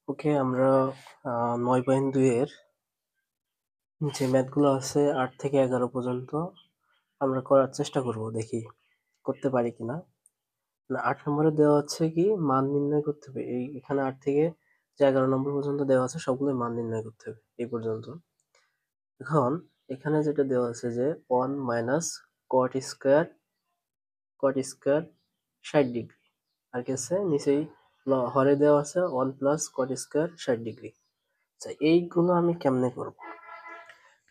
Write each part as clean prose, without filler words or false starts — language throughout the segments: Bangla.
ওকে, আমরা 9.2 এর যে ম্যাথগুলো আছে 8 থেকে 11 পর্যন্ত আমরা করার চেষ্টা করব, দেখি করতে পারি কিনা। 8 নম্বরে দেওয়া আছে কি মান নির্ণয় করতে হবে। এখানে 8 থেকে যে 11 নম্বর পর্যন্ত দেওয়া আছে সবগুলোই মান নির্ণয় করতে হবে এই পর্যন্ত। এখন এখানে যেটা দেওয়া আছে যে 1 মাইনাস কট স্কোয়ার 60 ডিগ্রি, আর কি আছে নিচেই হরে দেওয়া আছে 1 প্লাস কট স্কোয়ার 60 ডিগ্রি। আচ্ছা, এইগুলো আমি কেমনে করব?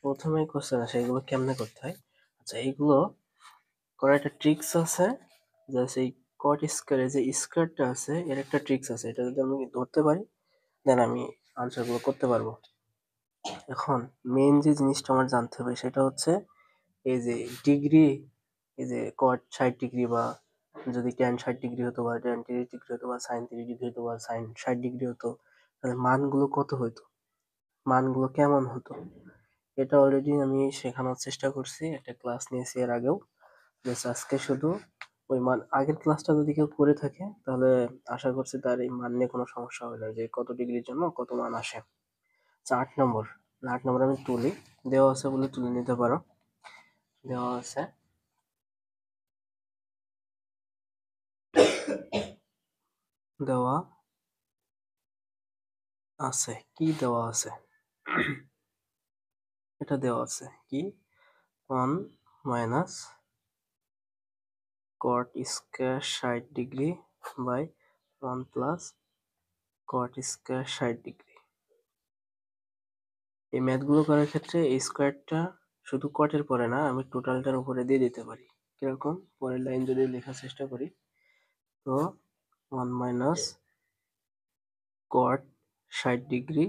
প্রথমেই কোশ্চেন আসে এগুলো কেমনে করতে হয়। আচ্ছা, এইগুলো করার একটা ট্রিক্স আছে। জাস্ট এই কট স্কোয়ারে যে স্কোয়ারটা আছে এর একটা ট্রিক্স আছে, এটা যদি আমি ধরতে পারি দেন আমি আনসারগুলো করতে পারবো। এখন মেইন যে জিনিসটা আমার জানতে হবে সেটা হচ্ছে এই যে ডিগ্রি, এই যে কট 60 ডিগ্রি বা যদি ট্যান 60 ডিগ্রি হতো বা ট্যান 30 ডিগ্রি হতো বা সাইন 30 ডিগ্রি হতো বা সাইন 60 ডিগ্রি হতো, তাহলে মানগুলো কত হতো, মানগুলো কেমন হতো, এটা অলরেডি আমি শেখানোর চেষ্টা করছি, একটা ক্লাস নিয়েছি এর আগেও। জাস্ট আজকে শুধু ওই মান, আগের ক্লাসটা যদি কেউ করে থাকে তাহলে আশা করছি তার এই মান নিয়ে কোনো সমস্যা হবে না, যে কত ডিগ্রির জন্য কত মান আসে। আচ্ছা, 8 নম্বর, 8 নম্বর আমি তুলি, দেওয়া আছে বলে তুলে নিতে পারো। দেওয়া আছে দেওয়া আছে কি দেওয়া আছে এটা দেওয়া আছে কি 1 minus cot square 60 degree by 1 plus cot square 60 degree. এই ম্যাথগুলো করার ক্ষেত্রে এই স্কোয়ারটা শুধু কটের পরে না, আমি টোটালটার উপরে দিয়ে দিতে পারি। কিরকম, পরের লাইন যদি লেখার চেষ্টা করি, তো 1 মাইনাস কট 60 ডিগ্রি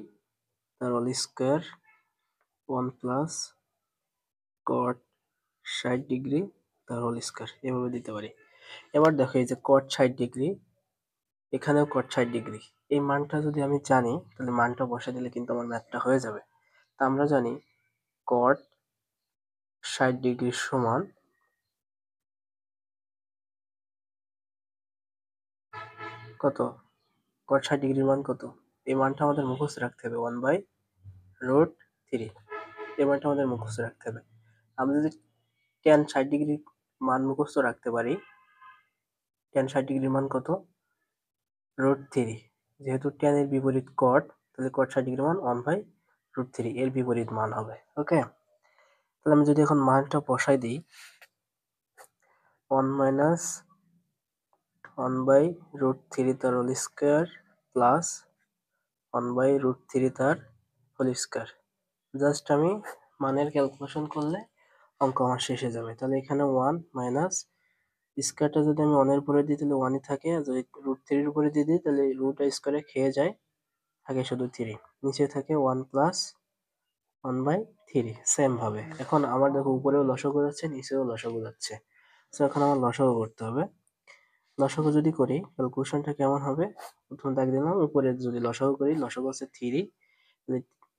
তার whole square 1 plus cot 60 degree তার হোল স্কোয়ার, এভাবে দিতে পারি। এবার দেখো এই যে কট 60 ডিগ্রি, এখানেও কট 60 ডিগ্রি, এই মানটা যদি আমি জানি তাহলে মানটা বসে দিলে কিন্তু আমার ম্যাথটা হয়ে যাবে। তা আমরা জানি কট 60 ডিগ্রি সমান কত, কট 60 ডিগ্রির মান কত, এই মানটা আমাদের মুখস্থ রাখতে হবে 1/√3। এই মানটা আমাদের মুখস্থ রাখতে হবে। আমরা যদি ট্যান 60 ডিগ্রির মান মুখস্থ রাখতে পারি, ট্যান 60 ডিগ্রির মান কত, √3। যেহেতু ট্যান এর বিপরীত কট, তাহলে কট 60 ডিগ্রির মান 1/√3 এর বিপরীত মান হবে। ওকে, তাহলে আমি যদি এখন মানটা বসাই দিই, 1 মাইনাস 1/√3 তার হোল স্কোয়ার প্লাস 1/√3 তার হোল স্কোয়ার, জাস্ট আমি মানের ক্যালকুলেশন করলে অঙ্ক আমার শেষ হয়ে যাবে। তাহলে এখানে 1 মাইনাস স্কোয়ারটা যদি আমি 1 এর উপরে দিই তাহলে 1ই থাকে, আর যদি √3 উপরে দিয়ে দিই তাহলে রুট স্কোয়ারে খেয়ে যায়, থাকে শুধু 3, নিচে থাকে 1 প্লাস 1/3। সেম ভাবে এখন আমার দেখো উপরেও লসাগু যাচ্ছে নিচেও লসাগু যাচ্ছে, তো এখন আমার লসাগু করতে হবে। লসাগু যদি করি ক্যালকুলেশনটা কেমন হবে, প্রথম দাগ দিলাম, উপরে যদি লসাগু করি লসাগু আছে 3,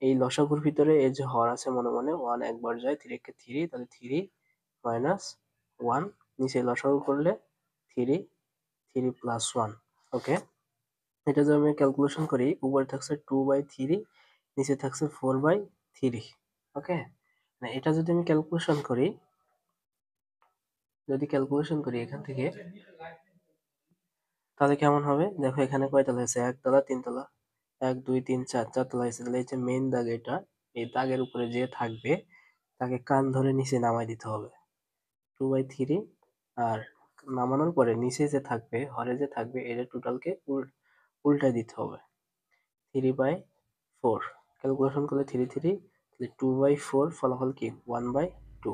এই লসাগুর ভিতরে এই যে হর আছে মনে মনে 1 একবার যায়, 3 কে 3, তাহলে 3 মাইনাস 1, নিচে লসাগু করলে 3, 3 প্লাস 1। ওকে, এটা যদি আমি ক্যালকুলেশন করি উপরে থাকছে 2/3, নিচে থাকছে 4/3। ওকে, এটা যদি আমি ক্যালকুলেশন করি, এখান থেকে, তাহলে কেমন হবে দেখো, এখানে কয়তলা আছে, একতলা, তিনতলা, 1 2 3 4, 4তলা আছে। তাহলে এই যে মেইন দাগ, এটা এই দাগের উপরে যে থাকবে তাকে কান ধরে নিচে নামাই দিতে হবে 2/3, আর নামানোর পরে নিচে যে থাকবে, হরে যে থাকবে, এর টোটালকে উল্টায় দিতে হবে 3/4। ক্যালকুলেশন করলে 3 3, তাহলে 2/4, ফলাফল কি 1/2।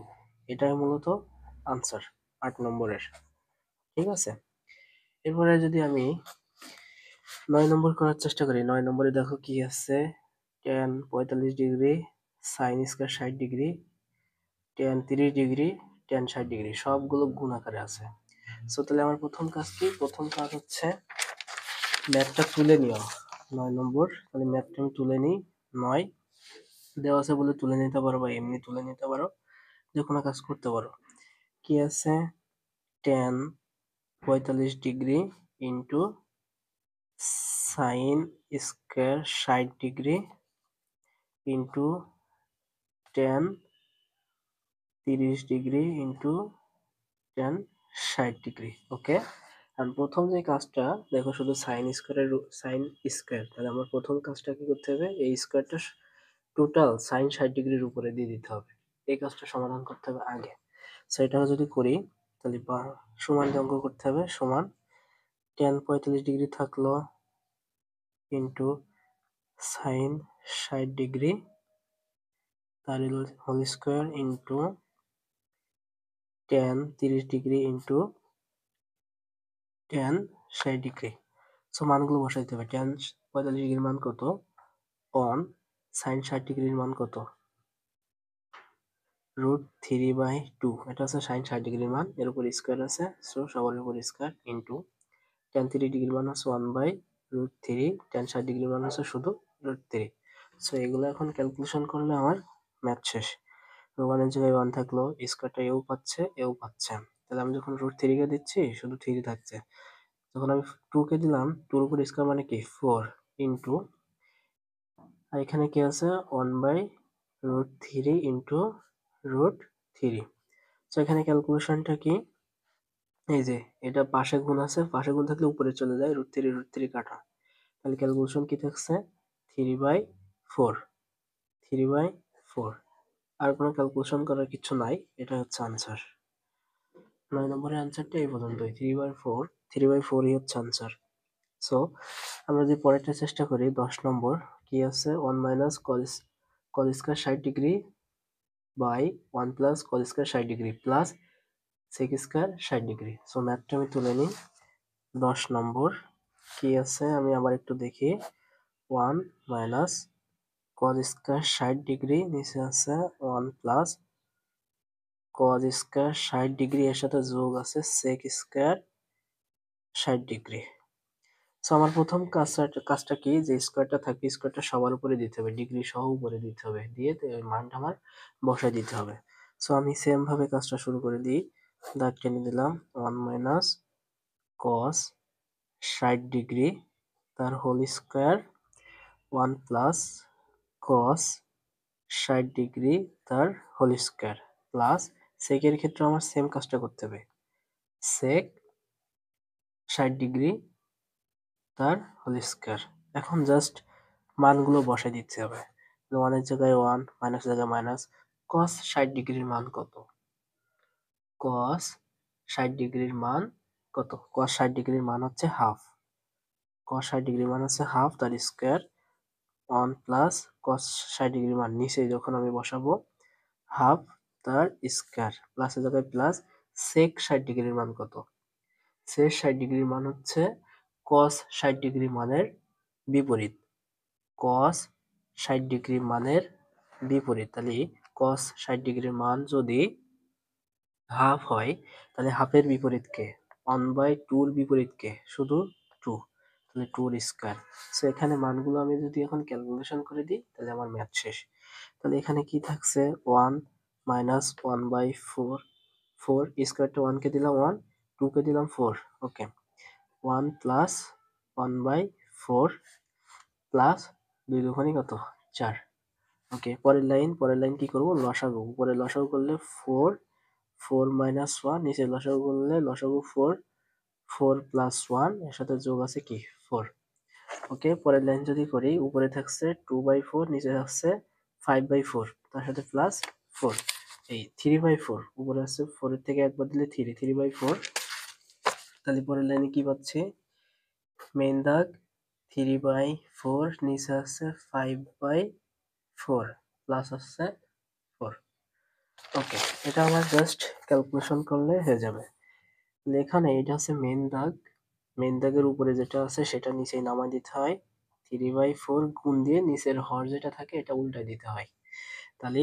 এটাই মূলত আনসার 8 নম্বরের। ঠিক আছে, এরপরে যদি আমি 9 নম্বর করার চেষ্টা করি, 9 নম্বরে দেখো কি আছে, tan 45 degree, sign square 60 degree, tan 30 degree, tan 60 degree, সবগুলো গুণ আকারে আছে। সো তাহলে আমার প্রথম কাজ কি, প্রথম কাজ হচ্ছে ম্যাথটা তুলে নেওয়া। 9 নম্বর, তাহলে ম্যাথটা আমি তুলে নিই। 9 দেওয়া আছে বলে তুলে নিতে পারো বা এমনি তুলে নিতে পারো, যে কোনো কাজ করতে পারো। কি আছে, tan 45 degree into sine square 60 degree into tan 30 degree into tan 60 degree. Okay, আর প্রথম যে কাজটা দেখো, শুধু সাইন স্কোয়ারের সাইন স্কোয়ার, তাহলে আমার প্রথম কাজটা কি করতে হবে, এই স্কোয়ারটা টোটাল সাইন 60 ডিগ্রির উপরে দিয়ে দিতে হবে। এই কাজটা সমাধান করতে হবে আগে। সেটা যদি করি তাহলে সমান অঙ্ক করতে হবে, সমান টেন 45 ডিগ্রি থাকলো ইন্টু সাইন 60 ডিগ্রি তার whole square into tan 30 degree into tan 60 degree. So মানগুলো বসাই দিতে হবে। টেন 45 ডিগ্রির মান কত, অন সাইন 60 ডিগ্রির মান কত, √3/2। এটা হচ্ছে সাইন 60 ডিগ্রির মান, এর উপর স্কোয়ার আছে, সো সবার উপর স্কোয়ার ইন্টু টেন 30 ডিগ্রির মান হচ্ছে 1/√3, টেন 60 ডিগ্রির মান হচ্ছে শুধু √3। সো এগুলো এখন ক্যালকুলেশন করলে আমার ম্যাথ শেষ। ওয়ানের জায়গায় 1 থাকলো, স্কোয়ারটা এও পাচ্ছে এও পাচ্ছে, তাহলে আমি যখন √3 কে দিচ্ছি শুধু 3 থাকছে, যখন আমি 2 কে দিলাম 2 এর উপর স্কোয়ার মানে কি 4 ইন্টু, আর এখানে কি আছে 1/√3 ইন্টু √3। তো এখানে ক্যালকুলেশনটা কি, এই যে এটা পাশে গুণ আছে, পাশে গুণ থাকলে উপরে চলে যায়, √3 কাটা, তাহলে ক্যালকুলেশন কি থাকছে 3/4, 3/4। আর কোনো ক্যালকুলেশন করার কিছু নাই, এটা হচ্ছে আনসার। 9 নম্বরের আনসারটা এই পর্যন্তই, 3/4, 3/4ই হচ্ছে আনসার। সো আমরা যদি পরেরটা চেষ্টা করি, 10 নম্বর কি আছে, 1 minus cot square 60 degree by 1 plus cot square 60 degree plus sec square 60 degree. So ম্যাথটা আমি তুলে নিই। 10 নম্বর কি আছে আমি আবার একটু দেখি, 1 মাইনাস কজ স্কয়ার 60 ডিগ্রি, নিচে আছে 1 প্লাস কজ স্কয়ার 60 ডিগ্রি, এর সাথে যোগ আছে সেক স্কয়ার 60 ডিগ্রি। সো আমার প্রথম কাজটা কি, যে স্কোয়ারটা থাকবে স্কোয়ারটা সবার উপরে দিতে হবে, ডিগ্রি সহ উপরে দিতে হবে, দিয়ে ওই মানটা আমার বসায় দিতে হবে। সো আমি সেম ভাবে কাজটা শুরু করে দিই, দাগ টেনে দিলাম 1 মাইনাস কস 60 ডিগ্রি তার whole square 1 plus cos 60 degree তার হোল স্কোয়ার প্লাস সেকের ক্ষেত্রে আমার সেম কাজটা করতে হবে, সেক 60 ডিগ্রি তার হোল স্কয়ার। এখন জাস্ট মানগুলো বসাই দিতে হবে, ওয়ানের জায়গায় 1, মাইনাসের জায়গায় মাইনাস। কস 60 ডিগ্রির মান কত, কস 60 ডিগ্রির মান কত, কস 60 ডিগ্রির মান হচ্ছে হাফ, কস 60 ডিগ্রির মান হচ্ছে হাফ তার স্কয়ার 1 প্লাস কস 60 ডিগ্রির মান নিচে যখন আমি বসাবো হাফ তার স্কয়ার, প্লাসের জায়গায় প্লাস। সেক 60 ডিগ্রির মান কত, সেক 60 ডিগ্রির মান হচ্ছে কস 60 ডিগ্রি মানের বিপরীত, কস 60 ডিগ্রি মানের বিপরীত, তাহলে কস 60 ডিগ্রির মান যদি হাফ হয় তাহলে হাফের বিপরীত কে, 1/2 এর বিপরীত কে, শুধু 2, তাহলে 2 এর স্কয়ার। সো এখানে মানগুলো আমি যদি এখন ক্যালকুলেশন করে দিই তাহলে আমার ম্যাথ শেষ। তাহলে এখানে কি থাকছে 1 মাইনাস 1/4, 4 স্কয়ারটা 1 কে দিলাম 1, 2 কে দিলাম 4, ওকে, 1 প্লাস 1/4 প্লাস 2 দুগুণে কত 4। ওকে, পরের লাইন কি করব, লসাগু, উপরে লসাগু করলে 4, 4 মাইনাস 1, নিচে লসাগু করলে লসাগু 4, 4 প্লাস 1, এর সাথে যোগ আছে কি 4। ওকে, পরের লাইন যদি করি, উপরে থাকছে 2/4, নিচে থাকছে 5/4, তার সাথে প্লাস 4, এই 3/4, উপরে আছে 4 এর থেকে একবার দিলে 3/4। তাহলে পরের লাইনে কি পাচ্ছি, মেইন দাগ 3/4, নিচে আছে 5/4 প্লাস আছে 4। ওকে, এটা আমার জাস্ট ক্যালকুলেশন করলে হয়ে যাবে। এখানে এটা হচ্ছে মেইন দাগ, মেইন দাগের উপরে যেটা আছে সেটা নিচেই নামাই দিতে হয়, 3/4 গুণ দিয়ে নিচের হর যেটা থাকে এটা উল্টাই দিতে হয়। তাহলে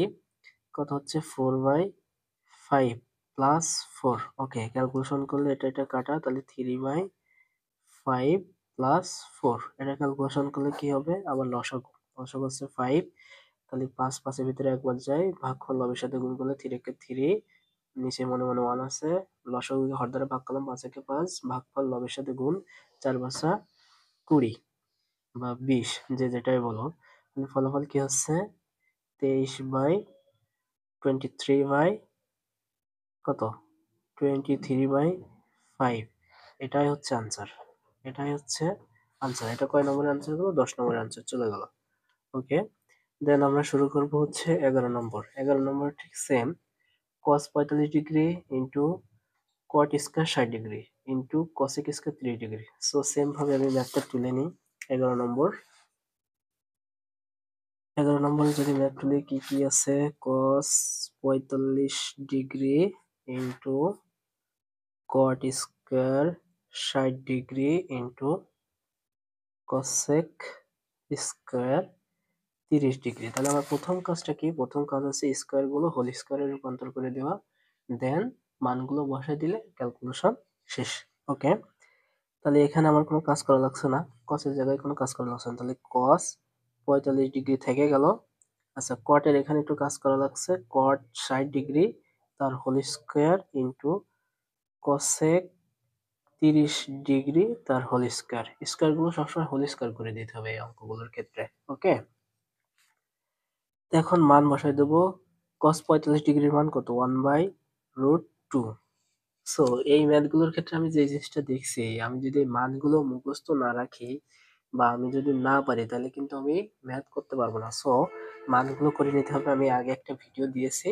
কত হচ্ছে 4/5 প্লাস 4। ওকে, ক্যালকুলেশন করলে এটা কাটা, তাহলে 3/5 প্লাস 4, এটা ক্যালকুলেশন করলে কি হবে, আবার লসাগু, লসাগু হচ্ছে 5, তাহলে 5 5 এর ভিতরে একবার যায়, ভাগফল লবের সাথে গুণ করলে 3 একে 3, নিচে মনে মনে 1 আছে, লসাগুকে হর দ্বারা ভাগ করলাম, 5 একে 5, ভাগফল লবের সাথে গুণ, 4 5 20, বা 20, যে যেটাই বলো, ফলাফল কি হচ্ছে 23/23 কত 23/5, এটাই হচ্ছে আনসার। এটাই হচ্ছে আনসার। এটা কয় নম্বরের আনসার হলো? 10 নম্বরের আনসার চলে গেল। ওকে, দেন আমরা শুরু করব হচ্ছে 11 নম্বর। 11 নম্বর ঠিক same, cos 45 degree into cot square 60 degree into cosec square 30 degree. So same ভাবে আমি ম্যাথটা তুলে নিই। 11 নম্বর, 11 নম্বরে যদি ম্যাথ তুলি, কি কি আছে? cos 45 degree into cot square 60 degree into cosec square 30 degree. তাহলে আমার প্রথম কাজটা কি? প্রথম কাজ হচ্ছে স্কয়ার গুলো হোল স্কয়ারে রূপান্তর করে দেওয়া, দেন মানগুলো বসাই দিলে ক্যালকুলেশন শেষ। ওকে, তাহলে এখানে আমার কোনো কাজ করা লাগছে না, কসের জায়গায় কোনো কাজ করা লাগছে না, তাহলে cos 45 ডিগ্রি থেকে গেল। আচ্ছা, কটের এখানে একটু কাজ করা লাগছে, cot 60 ডিগ্রি তার whole square into cosec 30 degree তার হোল স্কয়ার। স্কয়ার গুলো সবসময় হোল স্কয়ার করে দিতে হবে এই অঙ্কগুলোর ক্ষেত্রে। ওকে, এখন মান বসাই দেবো। cos 45 ডিগ্রির মান কত? 1/√2। সো এই ম্যাথগুলোর ক্ষেত্রে আমি যে জিনিসটা দেখছি, আমি যদি এই মানগুলো মুখস্থ না রাখি বা আমি যদি না পারি, তাহলে কিন্তু আমি ম্যাথ করতে পারবো না। সো মানগুলো করে নিতে হবে। আমি আগে একটা ভিডিও দিয়েছি,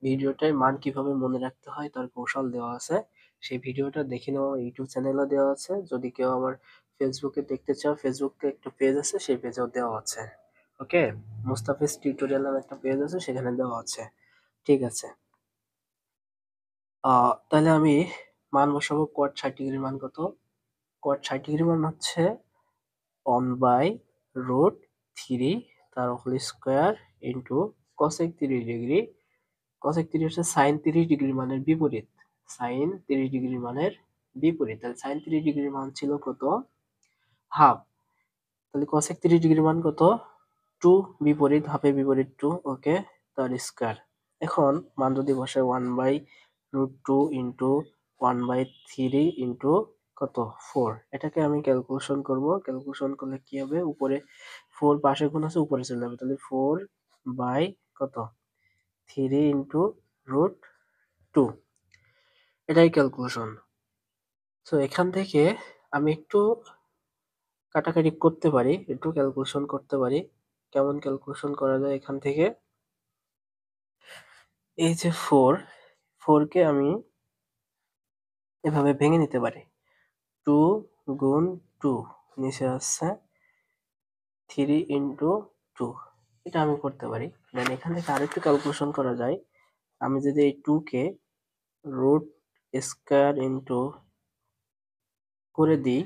ভিডিওটায় মান কিভাবে মনে রাখতে হয় তার কৌশল দেওয়া আছে, সেই ভিডিওটা দেখে নেওয়া। ইউটিউব চ্যানেলও দেওয়া আছে, যদি কেউ আমার ফেসবুকে দেখতে চাও, ফেসবুকে একটা পেজ আছে, সেই পেজেও দেওয়া আছে। ওকে, মুস্তাফিজ টিউটোরিয়াল নামে একটা পেজ আছে, সেখানে দেওয়া আছে। ঠিক আছে, তাহলে আমি মান বসাবো। cot 60 ডিগ্রির মান কত? cot 60 ডিগ্রির মান হচ্ছে 1/√3 তার whole square into cosec 30 degree. cosec 30 হচ্ছে sin 30 ডিগ্রির মানের বিপরীত। sin 30 ডিগ্রির মানের বিপরীত, তাহলে sin 30 ডিগ্রির মান ছিল কত? হাফ। তাহলে cosec 30 ডিগ্রির মান কত? 2, বিপরীত, হাফের বিপরীত 2। ওকে, তার স্কয়ার। এখন মান যদি বসে 1/√2 ইন্টু 1/3 ইন্টু কত 4, এটাকে আমি ক্যালকুলেশন করব। ক্যালকুলেশন করলে কি হবে? উপরে 4 পাশে গুণ আছে, উপরে চলে যাবে, তাহলে 4 বাই কত 3 ইন্টু √2, এটাই ক্যালকুলেশন। সো এখান থেকে আমি একটু কাটাকাটি করতে পারি, একটু ক্যালকুলেশন করতে পারি। কেমন ক্যালকুলেশন করা যায়? এখান থেকে এই যে 4 কে আমি এভাবে ভেঙে নিতে পারি। 2 গুণ 2, নিচে আসছে 3 ইন্টু 2, এটা আমি করতে পারি। দেন এখান থেকে আরেকটু ক্যালকুলেশন করা যায়। আমি যদি এই 2 কে রুট স্কয়ার ইন্টু করে দিই,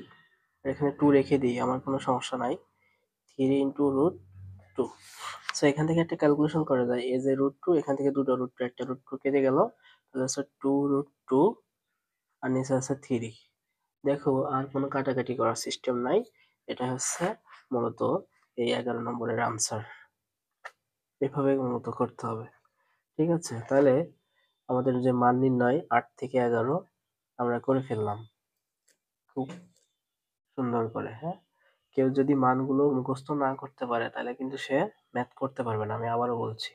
এখানে 2 রেখে দিই, আমার কোনো সমস্যা নাই। 3 ইন্টু √2। সো এখান থেকে একটা ক্যালকুলেশন করা যায়। এই যে √2, এখান থেকে দুটো √2, একটা √2 কেটে গেল, তাহলে হচ্ছে 2√2 আর নিচে আছে 3। দেখো, আর কোনো কাটাকাটি করার সিস্টেম নাই। এটা হচ্ছে মূলত এই 11 নম্বরের আনসার। এভাবে মূলত করতে হবে। ঠিক আছে, তাহলে আমাদের যে মান নির্ণয় 8 থেকে 11 আমরা করে ফেললাম খুব সুন্দর করে। হ্যাঁ, কেউ যদি মানগুলো মুখস্থ না করতে পারে, তাহলে কিন্তু সে ম্যাথ করতে পারবে না, আমি আবারও বলছি।